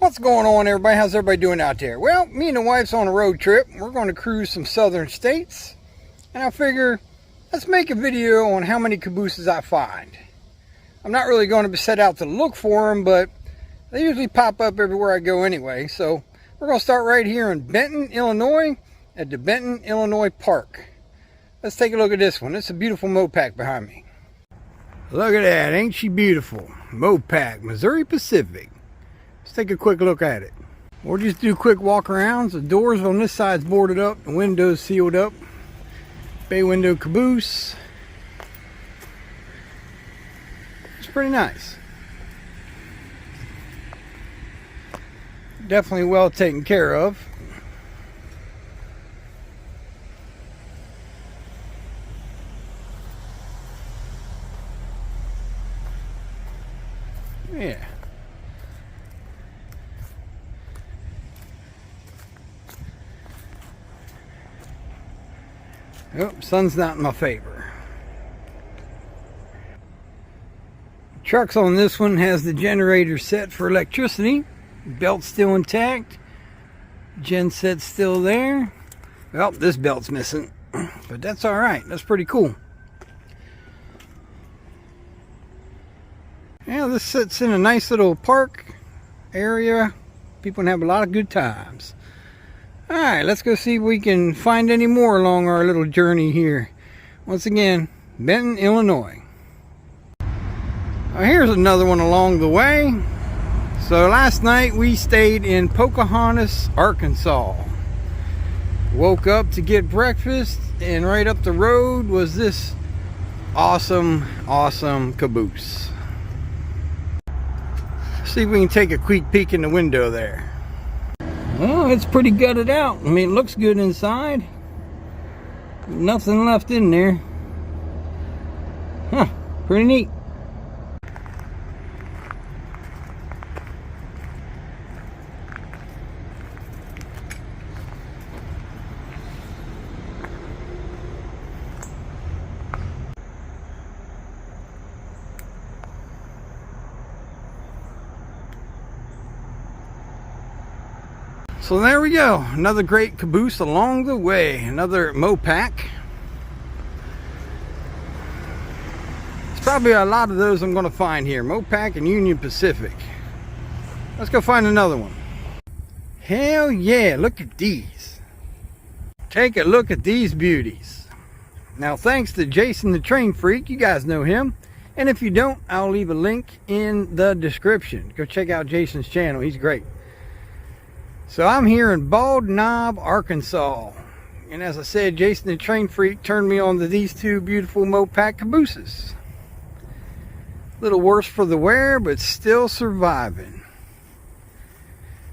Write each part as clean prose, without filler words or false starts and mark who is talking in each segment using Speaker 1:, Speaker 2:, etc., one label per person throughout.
Speaker 1: What's going on, everybody? How's everybody doing out there? Well, me and the wife's on a road trip. We're going to cruise some southern states, and I figure let's make a video on how many cabooses I find. I'm not really going to set out to look for them, but they usually pop up everywhere I go anyway. So we're going to start right here in Benton, Illinois, at the Benton, Illinois Park. Let's take a look at this one. It's a beautiful Mopac behind me. Look at that, ain't she beautiful? Mopac, Missouri Pacific. Let's take a quick look at it. We'll just do quick walk arounds. The doors on this side's boarded up, the windows sealed up. Bay window caboose. It's pretty nice. Definitely well taken care of. Yeah. Oh, sun's not in my favor. Trucks on this one has the generator set for electricity. Belt's still intact. Gen set's still there. Well, this belt's missing, but that's all right. That's pretty cool. Yeah, this sits in a nice little park area. People can have a lot of good times. Alright, let's go see if we can find any more along our little journey here. Once again, Benton, Illinois. Here's another one along the way. So last night we stayed in Pocahontas, Arkansas. Woke up to get breakfast, and right up the road was this awesome caboose. See if we can take a quick peek in the window there. Well, it's pretty gutted out. I mean, it looks good inside. Nothing left in there. Huh, pretty neat. So there we go, another great caboose along the way, another Mopac. There's probably a lot of those I'm going to find here, Mopac and Union Pacific. Let's go find another one. Hell yeah, look at these. Take a look at these beauties. Now thanks to Jason the Train Freak, you guys know him. And if you don't, I'll leave a link in the description. Go check out Jason's channel, he's great. So I'm here in Bald Knob, Arkansas. And as I said, Jason the Train Freak turned me on to these two beautiful Mopac cabooses. A little worse for the wear, but still surviving.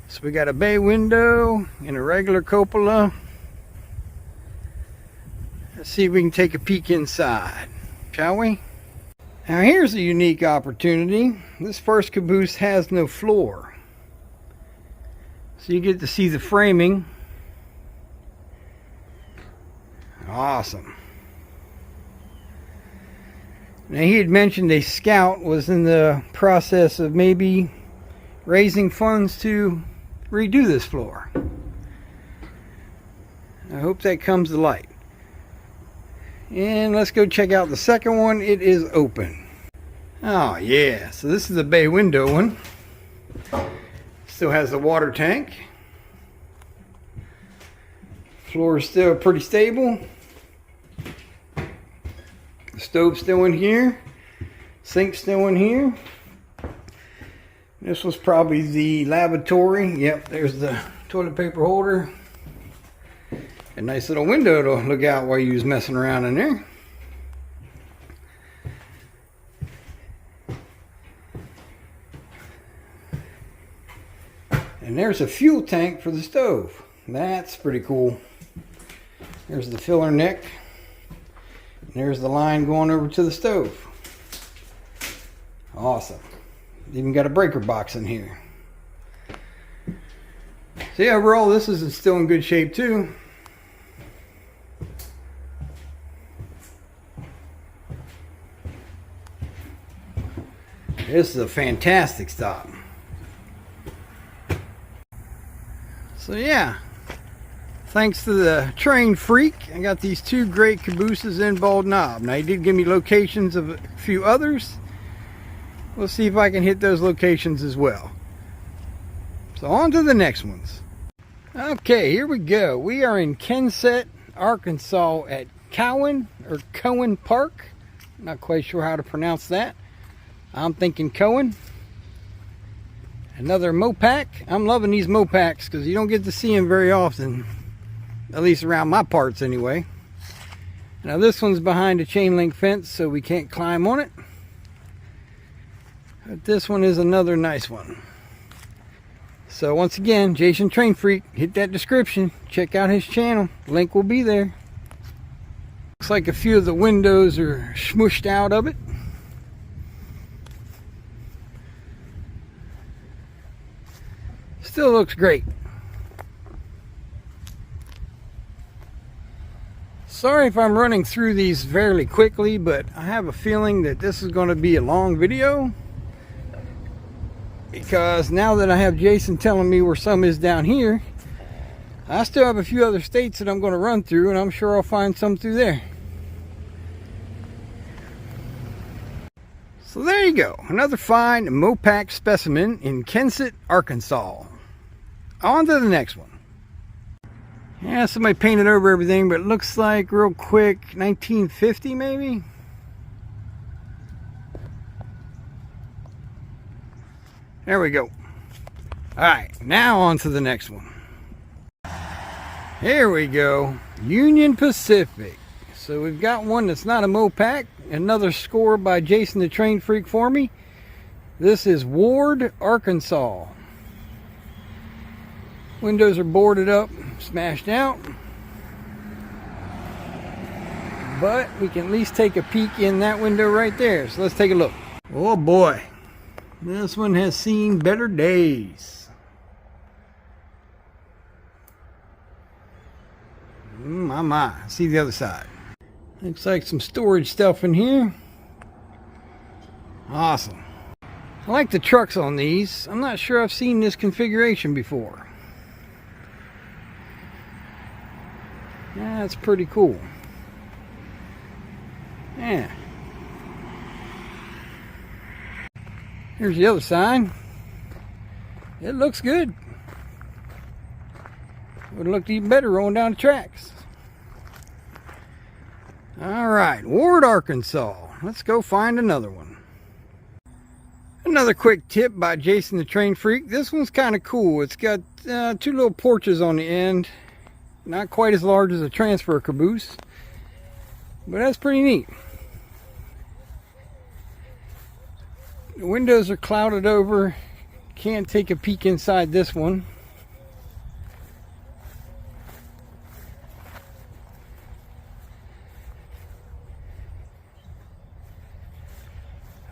Speaker 1: So we got a bay window and a regular cupola. Let's see if we can take a peek inside, shall we? Now here's a unique opportunity. This first caboose has no floor. So you get to see the framing. Awesome. Now he had mentioned a scout was in the process of maybe raising funds to redo this floor. I hope that comes to light. And let's go check out the second one. It is open. Oh yeah, so this is a bay window one. Still has the water tank. Floor is still pretty stable. The stove's still in here. Sink's still in here. This was probably the lavatory. Yep, there's the toilet paper holder. A nice little window to look out while you was messing around in there. And there's a fuel tank for the stove. That's pretty cool. There's the filler neck. And there's the line going over to the stove. Awesome. Even got a breaker box in here. So yeah, overall this is still in good shape too. This is a fantastic stop. So yeah, thanks to the Train Freak, I got these two great cabooses in Bald Knob. Now he did give me locations of a few others. We'll see if I can hit those locations as well. So on to the next ones. Okay, here we go. We are in Kensett, Arkansas at Cowan Park. Not quite sure how to pronounce that. I'm thinking Cowan. Another Mopac. I'm loving these Mopacs because you don't get to see them very often, at least around my parts anyway. Now this one's behind a chain link fence, so we can't climb on it. But this one is another nice one. So once again, Jason Train Freak, hit that description, check out his channel, link will be there. Looks like a few of the windows are smooshed out of it. Still looks great. Sorry if I'm running through these fairly quickly, but I have a feeling that this is going to be a long video, because now that I have Jason telling me where some is down here, I still have a few other states that I'm going to run through, and I'm sure I'll find some through there. So there you go, another fine Mopac specimen in Kensett, Arkansas. On to the next one. Yeah, somebody painted over everything, but it looks like, real quick, 1950 maybe? There we go. Alright, now on to the next one. Here we go. Union Pacific. So we've got one that's not a Mopac. Another score by Jason the Train Freak for me. This is Ward, Arkansas. Windows are boarded up, smashed out. But we can at least take a peek in that window right there. So let's take a look. Oh boy. This one has seen better days. My. See the other side. Looks like some storage stuff in here. Awesome. I like the trucks on these. I'm not sure I've seen this configuration before. Yeah, that's pretty cool. Yeah. Here's the other side. It looks good. Would have looked even better rolling down the tracks. Alright, Ward, Arkansas. Let's go find another one. Another quick tip by Jason the Train Freak. This one's kind of cool. It's got two little porches on the end. Not quite as large as a transfer caboose, but that's pretty neat. The windows are clouded over. Can't take a peek inside this one.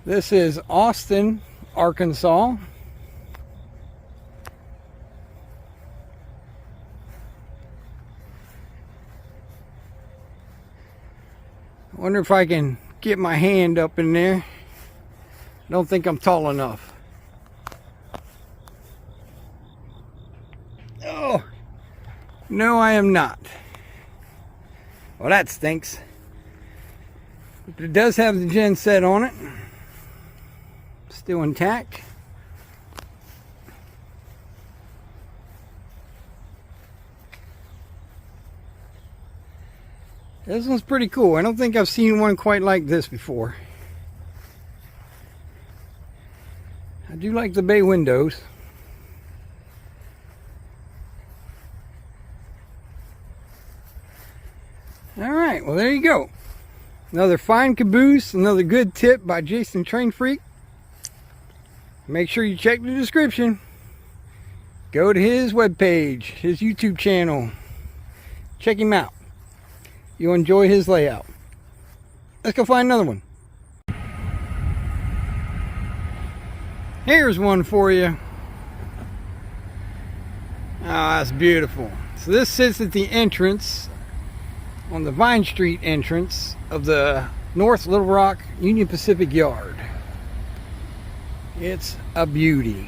Speaker 1: This is Austin, Arkansas. I wonder if I can get my hand up in there. I don't think I'm tall enough. Oh, no, I am not. Well, that stinks. But it does have the gen set on it. Still intact. This one's pretty cool. I don't think I've seen one quite like this before. I do like the bay windows. Alright, well there you go. Another fine caboose, another good tip by Jason Train Freak. Make sure you check the description. Go to his webpage, his YouTube channel. Check him out. You'll enjoy his layout. Let's go find another one. Here's one for you. Oh, that's beautiful. So this sits at the entrance, on the Vine Street entrance of the North Little Rock Union Pacific Yard. It's a beauty.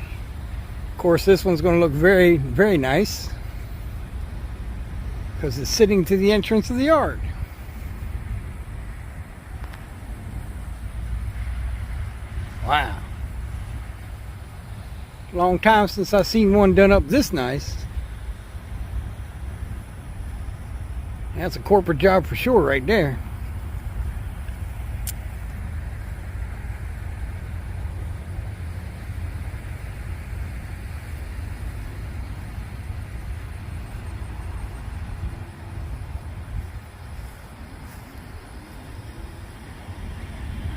Speaker 1: Of course, this one's going to look very, very nice because it's sitting to the entrance of the yard. Wow. Long time since I've seen one done up this nice. That's a corporate job for sure right there.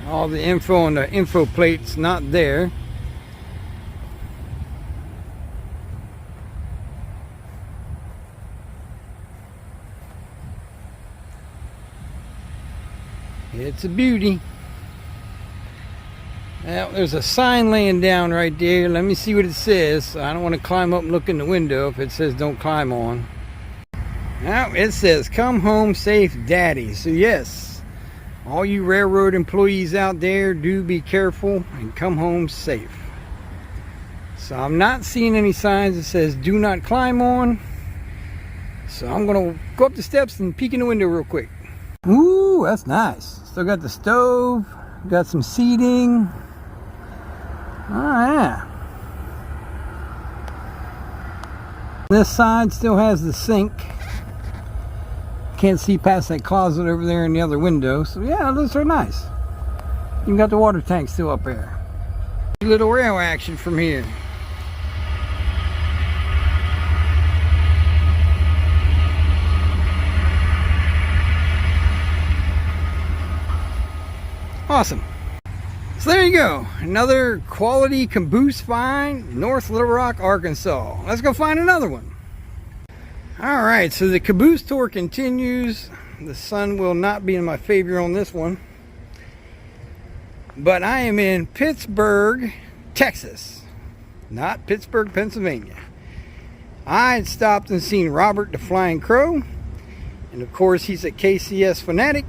Speaker 1: All the info on the info plate's not there. It's a beauty. Well, there's a sign laying down right there. Let me see what it says. I don't want to climb up and look in the window if it says don't climb on. Now it says come home safe, Daddy. So yes, all you railroad employees out there, do be careful and come home safe. So I'm not seeing any signs that says do not climb on. So I'm gonna go up the steps and peek in the window real quick. Ooh, that's nice. Still got the stove, got some seating. Oh yeah. This side still has the sink. Can't see past that closet over there in the other window. So yeah, those are nice. You got the water tank still up there. A little rail action from here. Awesome. So there you go. Another quality caboose find, North Little Rock, Arkansas. Let's go find another one. All right, so the caboose tour continues. The sun will not be in my favor on this one. But I am in Pittsburgh, Texas. Not Pittsburgh, Pennsylvania. I had stopped and seen Robert the Flying Crow. And of course, he's a KCS fanatic.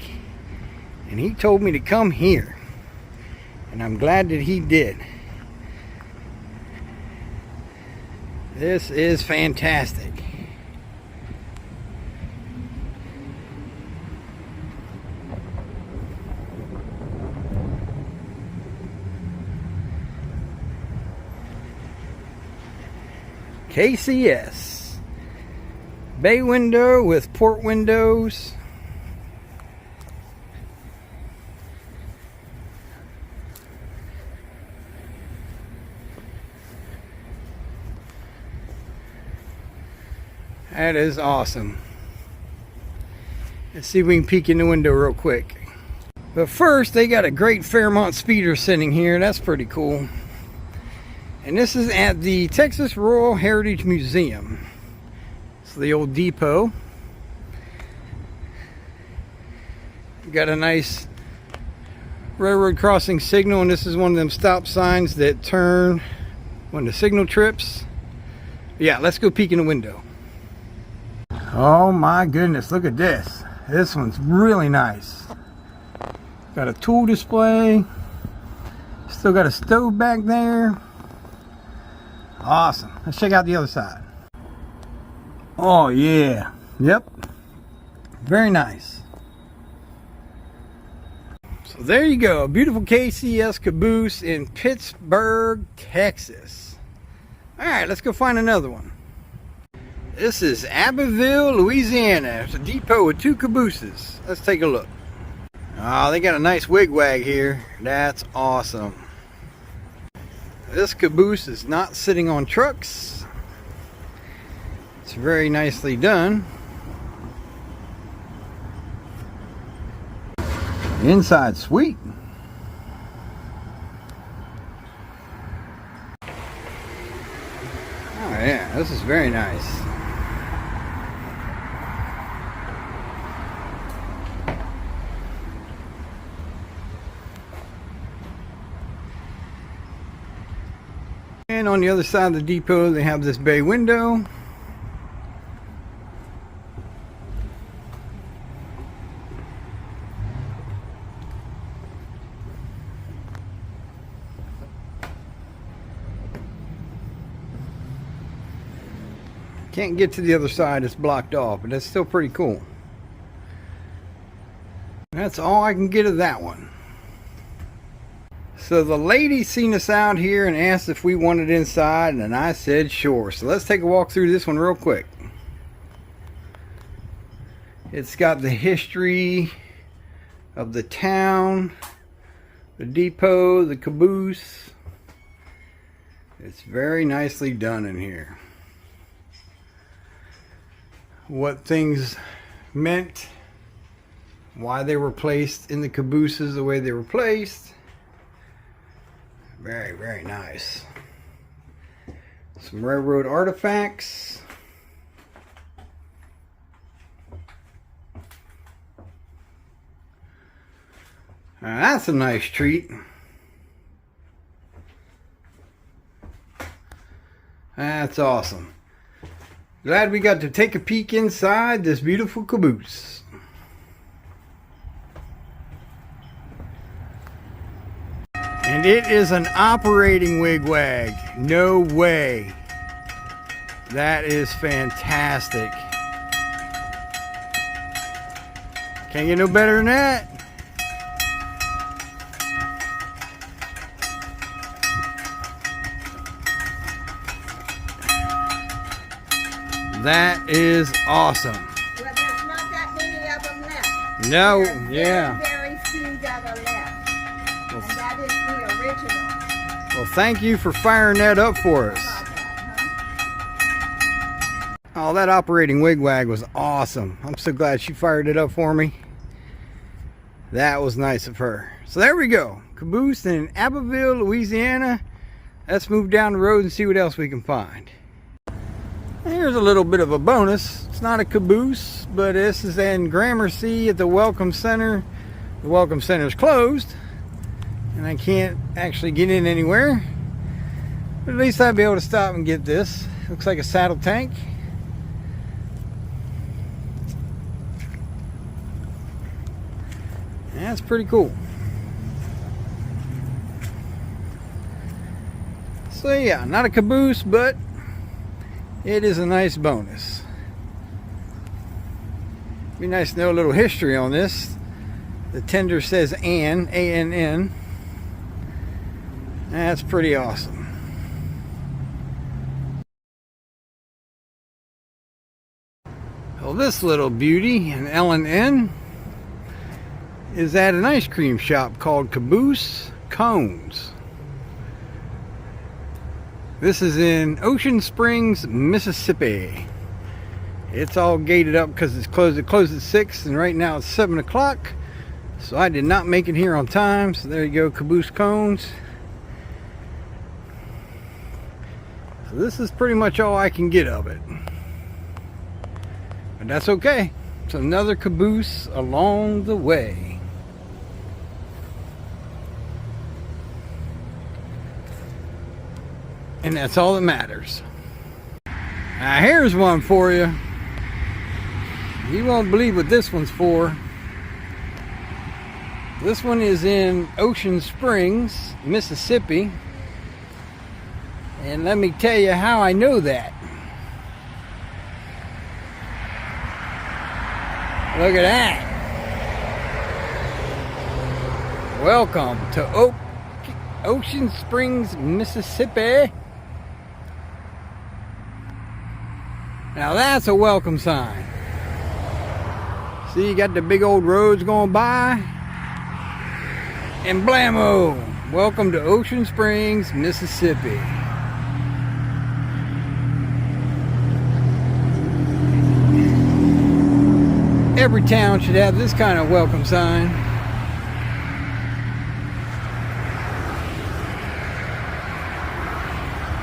Speaker 1: And he told me to come here. And I'm glad that he did. This is fantastic. KCS. Bay window with port windows. That is awesome. Let's see if we can peek in the window real quick. But first, they got a great Fairmont speeder sitting here. That's pretty cool. And this is at the Texas Rural Heritage Museum. It's the old depot. Got a nice railroad crossing signal, and this is one of them stop signs that turn when the signal trips. Yeah, let's go peek in the window. Oh my goodness, look at this. This one's really nice. Got a tool display. Still got a stove back there. Awesome. Let's check out the other side. Oh yeah. Yep. Very nice. So there you go. A beautiful KCS caboose in Pittsburgh, Texas. Alright, let's go find another one. This is Abbeville, Louisiana. It's a depot with 2 cabooses. Let's take a look. Oh, they got a nice wigwag here. That's awesome. This caboose is not sitting on trucks. It's very nicely done. Inside sweet. Oh yeah, this is very nice. And on the other side of the depot, they have this bay window. Can't get to the other side, it's blocked off, but that's still pretty cool. That's all I can get of that one. So the lady seen us out here and asked if we wanted inside, and I said sure. So let's take a walk through this one real quick. It's got the history of the town, the depot, the caboose. It's very nicely done in here. What things meant, why they were placed in the cabooses the way they were placed. Very, very nice. Some railroad artifacts. That's a nice treat. That's awesome. Glad we got to take a peek inside this beautiful caboose. And it is an operating wigwag. No way. That is fantastic. Can't get no better than that. That is awesome.
Speaker 2: Well, there's not that many of them left.
Speaker 1: No,
Speaker 2: There's
Speaker 1: yeah.
Speaker 2: very few that are left.
Speaker 1: Well,
Speaker 2: And that is the original.
Speaker 1: well, thank you for firing that up for us.
Speaker 2: How about that,
Speaker 1: Oh, that operating wigwag was awesome. I'm so glad she fired it up for me. That was nice of her. So there we go. Caboose in Abbeville, Louisiana. Let's move down the road and see what else we can find. Here's a little bit of a bonus. It's not a caboose, but this is in Gramercy at the Welcome Center. The Welcome Center is closed, and I can't actually get in anywhere. But at least I'd be able to stop and get this. Looks like a saddle tank. That's pretty cool. So yeah, not a caboose, but it is a nice bonus. Be nice to know a little history on this. The tender says Ann, A-N-N. That's pretty awesome. Well, this little beauty, an L&N, is at an ice cream shop called Caboose Cones. This is in Ocean Springs, Mississippi. It's all gated up because it's closed. It closed at 6, and right now it's 7 o'clock. So I did not make it here on time. So there you go, Caboose Cones. So this is pretty much all I can get of it. But that's okay. It's another caboose along the way. And that's all that matters. Now here's one for you. You won't believe what this one's for. This one is in Ocean Springs, Mississippi. And let me tell you how I know that. Look at that. Welcome to Ocean Springs, Mississippi. Now that's a welcome sign. See, you got the big old roads going by. And blammo! Welcome to Ocean Springs, Mississippi. Every town should have this kind of welcome sign.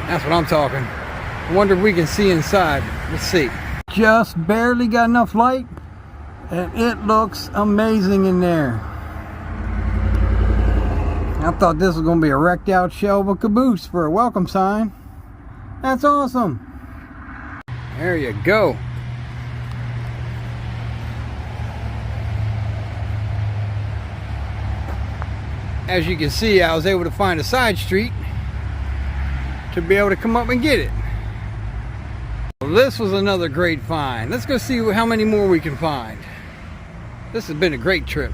Speaker 1: That's what I'm talking. I wonder if we can see inside. Let's see. Just barely got enough light, and it looks amazing in there. I thought this was going to be a wrecked out shell of a caboose for a welcome sign. That's awesome. There you go. As you can see, I was able to find a side street to be able to come up and get it. Well, this was another great find. Let's go see how many more we can find. This has been a great trip.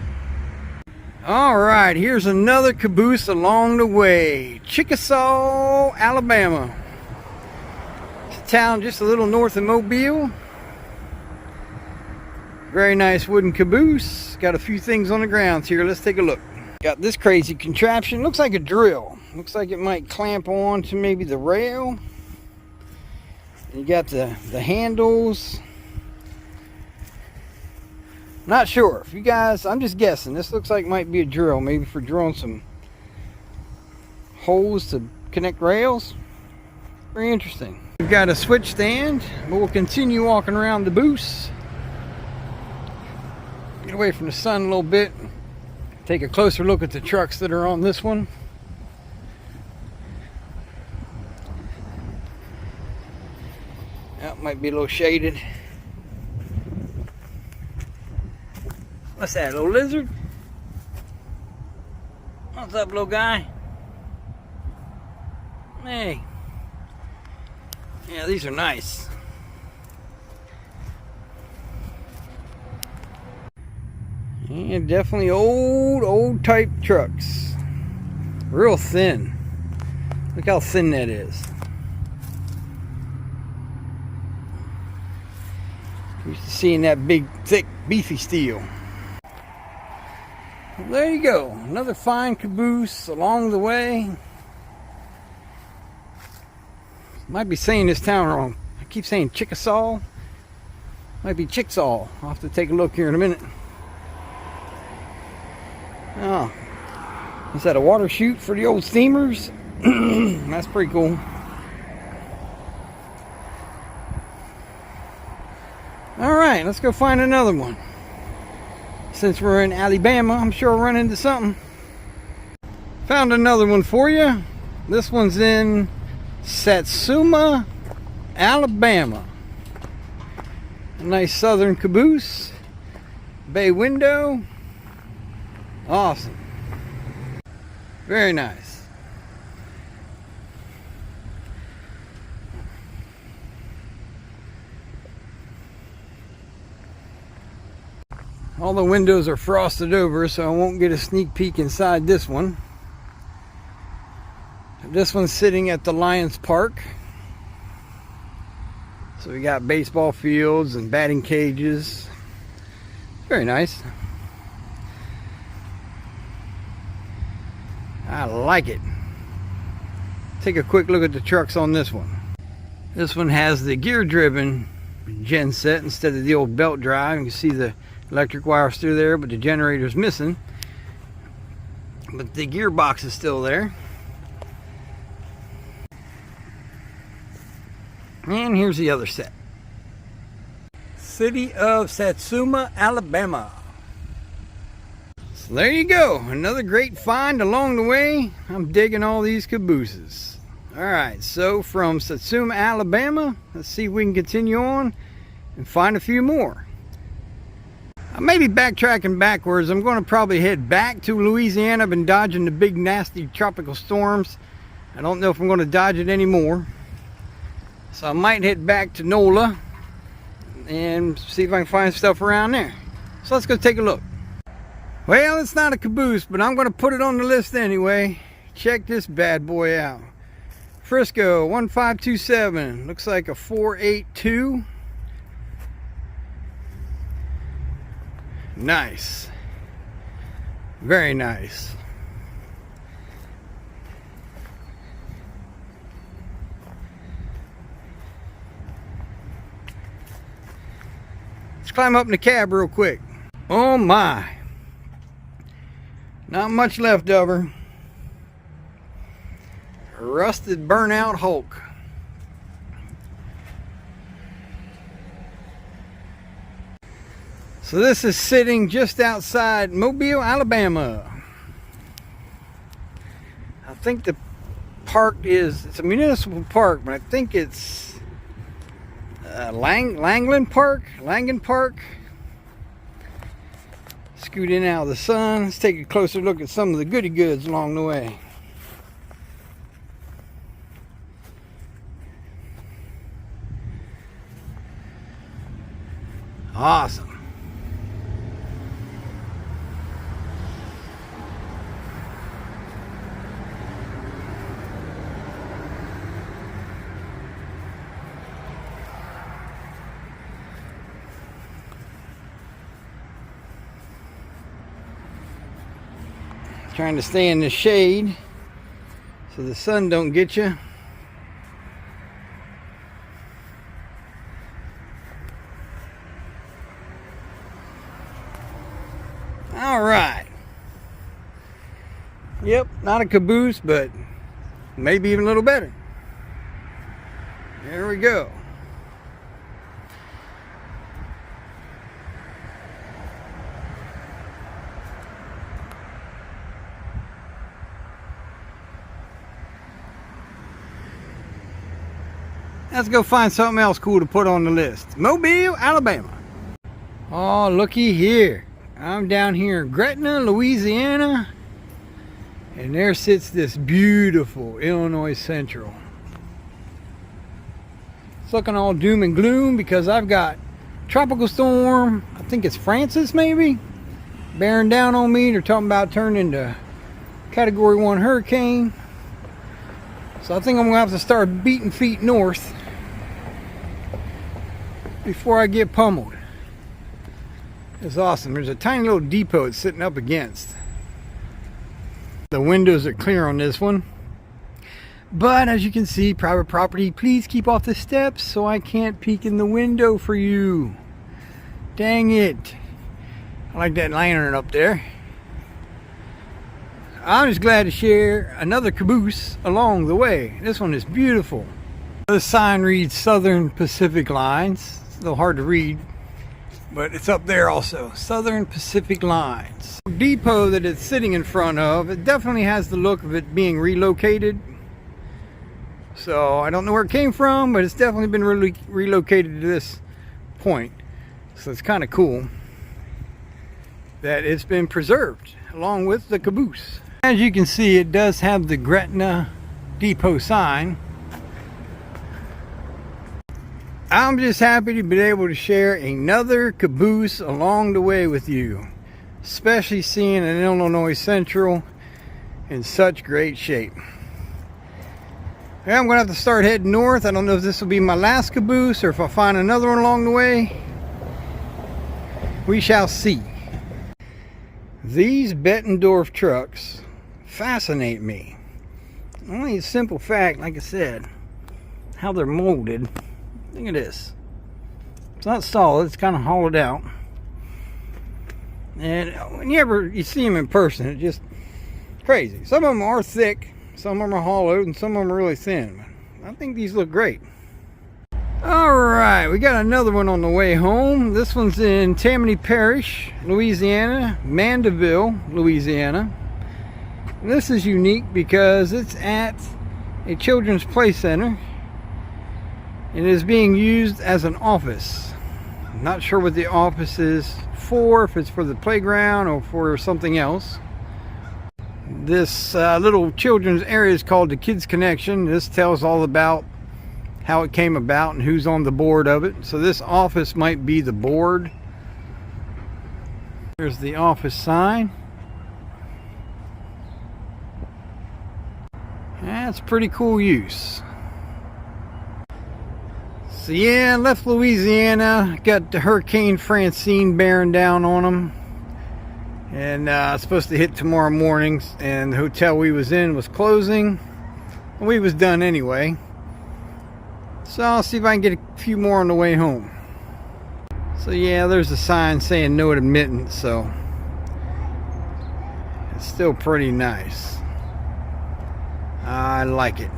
Speaker 1: All right, here's another caboose along the way. Chickasaw, Alabama. It's a town just a little north of Mobile. Very nice wooden caboose. Got a few things on the grounds here. Let's take a look. Got this crazy contraption. Looks like a drill. Looks like it might clamp on to maybe the rail. You got the handles. Not sure. If you guys, I'm just guessing. This looks like it might be a drill. Maybe for drilling some holes to connect rails. Very interesting. We've got a switch stand. We'll continue walking around the booth. Get away from the sun a little bit. Take a closer look at the trucks that are on this one. That might be a little shaded. What's that, little lizard? What's up, little guy? Hey. Yeah, these are nice. Yeah, definitely old type trucks. Real thin. Look how thin that is. Used to seeing that big, thick, beefy steel. Well, there you go. Another fine caboose along the way. Might be saying this town wrong. I keep saying Chickasaw. Might be Chickasaw. I'll have to take a look here in a minute. Oh, is that a water chute for the old steamers? That's pretty cool. All right, let's go find another one. Since we're in Alabama, I'm sure I'll run into something. Found another one for you. This one's in Satsuma, Alabama. A nice southern caboose. Bay window. Awesome. Very nice. All the windows are frosted over, so I won't get a sneak peek inside this one. This one's sitting at the Lions Park. So we got baseball fields and batting cages. Very nice. I like it. Take a quick look at the trucks on this one. This one has the gear driven gen set instead of the old belt drive. You can see the electric wire through there, but the generator's missing. But the gearbox is still there. And here's the other set. City of Satsuma, Alabama. So there you go. Another great find along the way. I'm digging all these cabooses. Alright, so from Satsuma, Alabama, let's see if we can continue on and find a few more. I may be backtracking backwards. I'm going to probably head back to Louisiana. I've been dodging the big nasty tropical storms. I don't know if I'm going to dodge it anymore. So I might head back to NOLA and see if I can find stuff around there. So let's go take a look. Well, it's not a caboose, but I'm going to put it on the list anyway. Check this bad boy out. Frisco 1527. Looks like a 482. Nice. Very nice. Let's climb up in the cab real quick. Oh my. Not much left of her. Rusted, burnout Hulk. So this is sitting just outside Mobile, Alabama. I think the park it's a municipal park, but I think it's Langen Park. Scoot in out of the sun. Let's take a closer look at some of the goody goods along the way. Awesome. Trying to stay in the shade so the sun don't get you. All right. Yep, not a caboose, but maybe even a little better. There we go. Let's go find something else cool to put on the list. Mobile, Alabama. Oh, looky here. I'm down here in Gretna, Louisiana. And there sits this beautiful Illinois Central. It's looking all doom and gloom because I've got tropical storm, I think it's Francis maybe, bearing down on me. They're talking about turning into Category 1 hurricane. So I think I'm going to have to start beating feet north before I get pummeled. It's awesome. There's a tiny little depot it's sitting up against. The windows are clear on this one. But as you can see, private property, please keep off the steps so I can't peek in the window for you. Dang it. I like that lantern up there. I'm just glad to share another caboose along the way. This one is beautiful. The sign reads Southern Pacific Lines. It's a little hard to read, but it's up there also. Southern Pacific Lines. The depot that it's sitting in front of, it definitely has the look of it being relocated. So I don't know where it came from, but it's definitely been relocated to this point. So it's kind of cool that it's been preserved along with the caboose. As you can see, it does have the Gretna depot sign. I'm just happy to be able to share another caboose along the way with you, especially seeing an Illinois Central in such great shape. Yeah, I'm gonna have to start heading north. I don't know if this will be my last caboose or if I'll find another one along the way. We shall see. These Bettendorf trucks fascinate me. Only a simple fact, like I said, how they're molded. Look at this. It's not solid, it's kind of hollowed out. And when you see them in person, it's just crazy. Some of them are thick, some of them are hollowed, and some of them are really thin. I think these look great. Alright, we got another one on the way home. This one's in Tammany Parish, Louisiana, Mandeville, Louisiana. And this is unique because it's at a children's play center. It is being used as an office. I'm not sure what the office is for, if it's for the playground or for something else. This little children's area is called the Kids Connection. This tells all about how it came about and who's on the board of it. So this office might be the board. There's the office sign. That's pretty cool use. So yeah, left Louisiana, got the Hurricane Francine bearing down on them. And it's supposed to hit tomorrow morning, and the hotel we was in was closing. We was done anyway. So I'll see if I can get a few more on the way home. So yeah, there's a sign saying no admittance, so it's still pretty nice. I like it.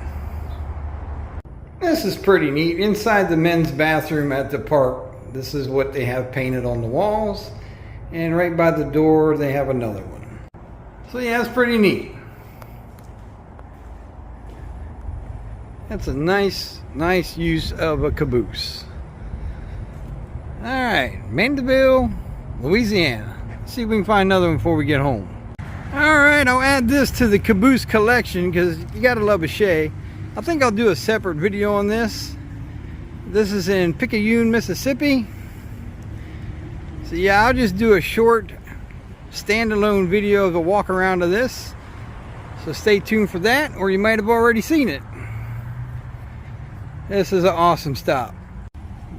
Speaker 1: This is pretty neat. Inside the men's bathroom at the park, this is what they have painted on the walls. And right by the door, they have another one. So yeah, it's pretty neat. That's a nice use of a caboose. Alright, Mandeville, Louisiana. Let's see if we can find another one before we get home. Alright, I'll add this to the caboose collection because you gotta love a Shay. I think I'll do a separate video on this. This is in Picayune, Mississippi. So yeah, I'll just do a short standalone video of the walk around of this. So stay tuned for that, or you might have already seen it. This is an awesome stop.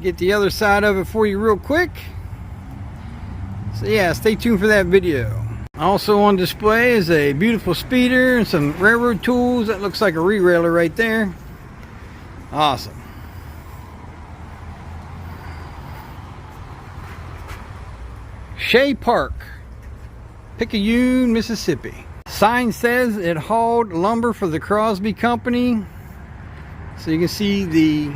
Speaker 1: Get the other side of it for you real quick. So yeah, stay tuned for that video. Also on display is a beautiful speeder and some railroad tools. That looks like a re-railer right there. Awesome. Shea Park, Picayune, Mississippi. Sign says it hauled lumber for the Crosby Company. So you can see the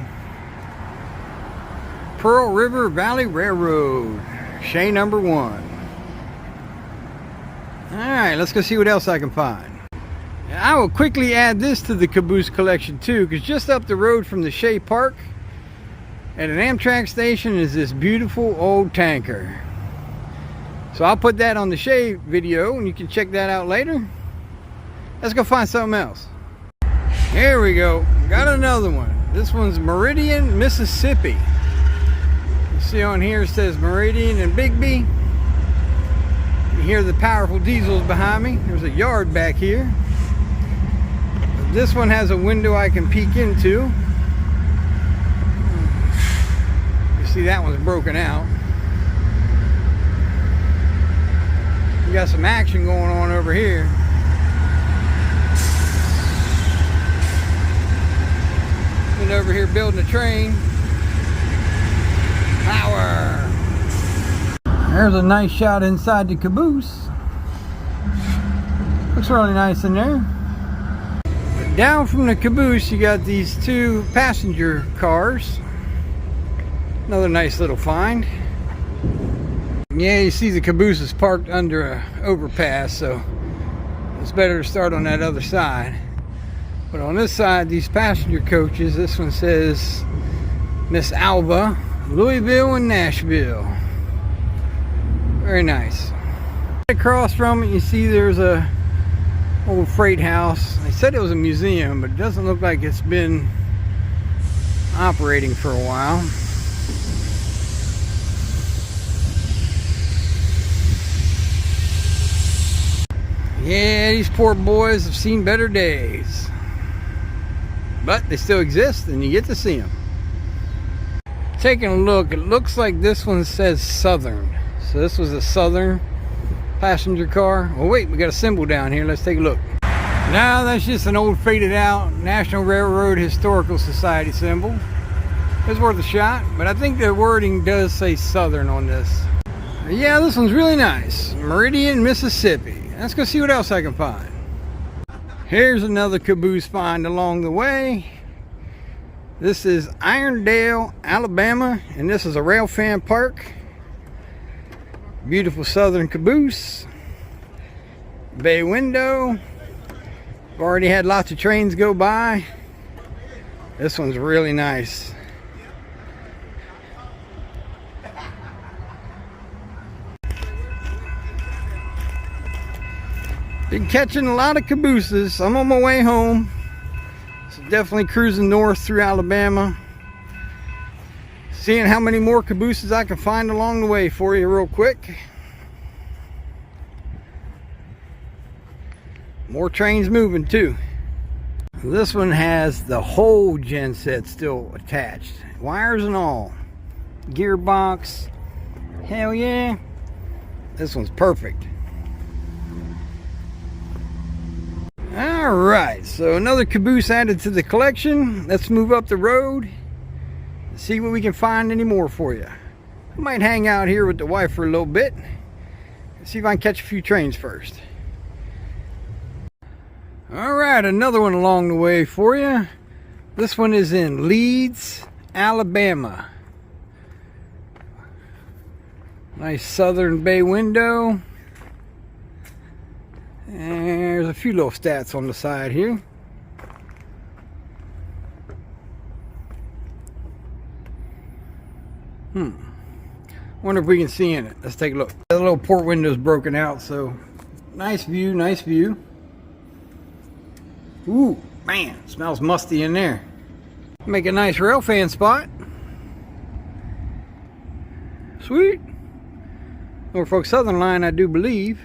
Speaker 1: Pearl River Valley Railroad, Shea number 1. Alright, let's go see what else I can find. I will quickly add this to the Caboose collection too, because just up the road from the Shea Park at an Amtrak station is this beautiful old tanker. So I'll put that on the Shea video and you can check that out later. Let's go find something else. Here we go. Got another one. This one's Meridian, Mississippi. You see on here it says Meridian and Bigby. You hear the powerful diesels behind me. There's a yard back here. This one has a window I can peek into. You see that one's broken out. We got some action going on over here. Been over here building a train. Power! There's a nice shot inside the Caboose. Looks really nice in there. But down from the Caboose, you got these 2 passenger cars. Another nice little find. Yeah, you see the Caboose is parked under an overpass, so it's better to start on that other side. But on this side, these passenger coaches, this one says Miss Alva, Louisville and Nashville. Very nice. Across from it, you see there's a old freight house. They said it was a museum, but it doesn't look like it's been operating for a while. Yeah, these poor boys have seen better days. But they still exist and you get to see them. Taking a look, it looks like this one says Southern. So this was a Southern passenger car. Oh wait, we got a symbol down here. Let's take a look. No, that's just an old faded out National Railroad Historical Society symbol. It's worth a shot, but I think the wording does say Southern on this. Yeah, this one's really nice. Meridian, Mississippi. Let's go see what else I can find. Here's another Caboose find along the way. This is Irondale, Alabama, and this is a rail fan park. Beautiful Southern Caboose. Bay window. I've already had lots of trains go by. This one's really nice. Been catching a lot of Cabooses. I'm on my way home. So definitely cruising north through Alabama. Seeing how many more Cabooses I can find along the way for you real quick. More trains moving too. This one has the whole genset still attached. Wires and all. Gearbox. Hell yeah. This one's perfect. Alright, so another Caboose added to the collection. Let's move up the road and see what we can find any more for you. I might hang out here with the wife for a little bit and see if I can catch a few trains first. Alright, another one along the way for you. This one is in Leeds, Alabama. Nice southern bay window. And there's a few little stats on the side here. Wonder if we can see in it. Let's take a look. The little port window's broken out, so nice view, nice view. Ooh, man, smells musty in there. Make a nice rail fan spot. Sweet. Norfolk Southern line, I do believe.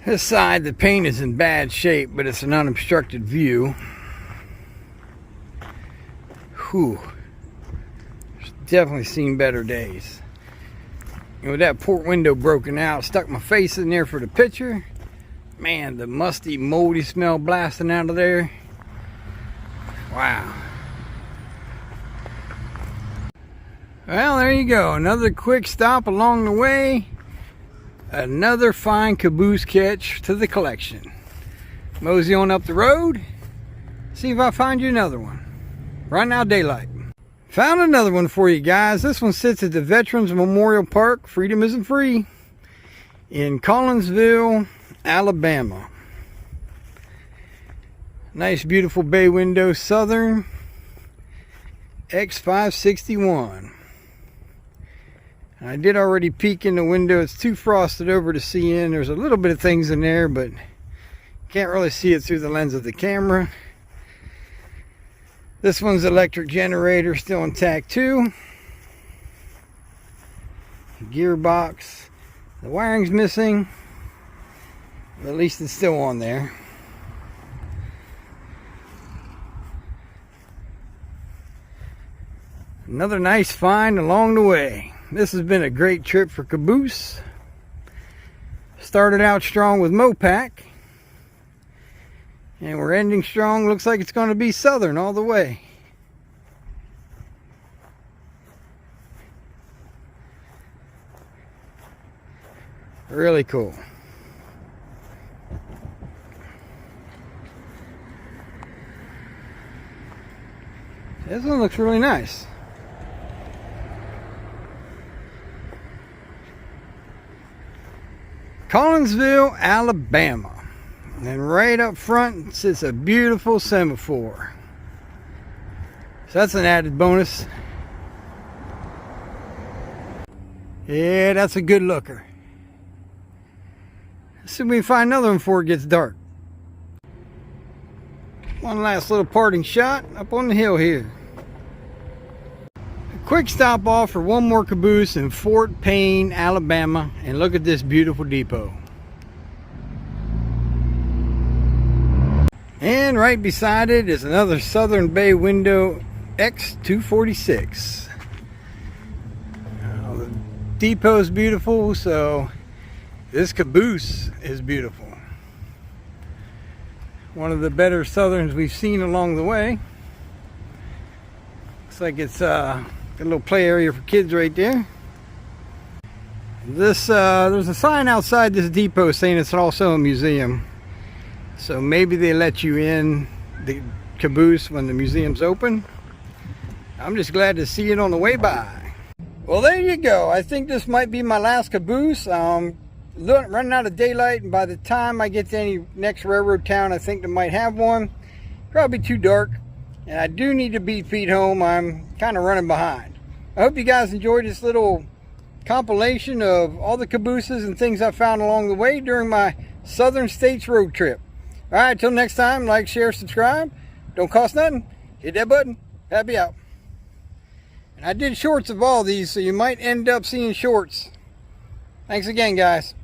Speaker 1: This side, the paint is in bad shape, but it's an unobstructed view. Whew. Definitely seen better days. And with that port window broken out, stuck my face in there for the picture. Man, the musty, moldy smell blasting out of there. Wow. Well, there you go. Another quick stop along the way. Another fine caboose catch to the collection. Mosey on up the road. See if I find you another one. Right now, daylight. Found another one for you guys. This one sits at the Veterans Memorial Park. Freedom isn't free. In Collinsville, Alabama. Nice, beautiful bay window, Southern X561. I did already peek in the window. It's too frosted over to see in. There's a little bit of things in there, but can't really see it through the lens of the camera. This one's electric generator still intact too. Gearbox. The wiring's missing. But at least it's still on there. Another nice find along the way. This has been a great trip for Caboose. Started out strong with Mopac. And we're ending strong. Looks like it's going to be Southern all the way. Really cool. This one looks really nice. Collinsville, Alabama. And right up front sits a beautiful semaphore. So that's an added bonus. Yeah, that's a good looker. Let's see if we can find another one before it gets dark. One last little parting shot up on the hill here. A quick stop off for one more caboose in Fort Payne, Alabama. And look at this beautiful depot. And right beside it is another Southern Bay window X246. The depot is beautiful, so this caboose is beautiful. One of the better Southerns we've seen along the way. Looks like it's got a little play area for kids right there. There's a sign outside this depot saying it's also a museum. So maybe they let you in the caboose when the museum's open. I'm just glad to see it on the way by. Well, there you go. I think this might be my last caboose. Running out of daylight, and by the time I get to any next railroad town, I think they might have one. Probably too dark, and I do need to beat feet home. I'm kind of running behind. I hope you guys enjoyed this little compilation of all the cabooses and things I found along the way during my Southern States road trip. All right, till next time, like, share, subscribe. Don't cost nothing. Hit that button. Pappy out. And I did shorts of all these, so you might end up seeing shorts. Thanks again, guys.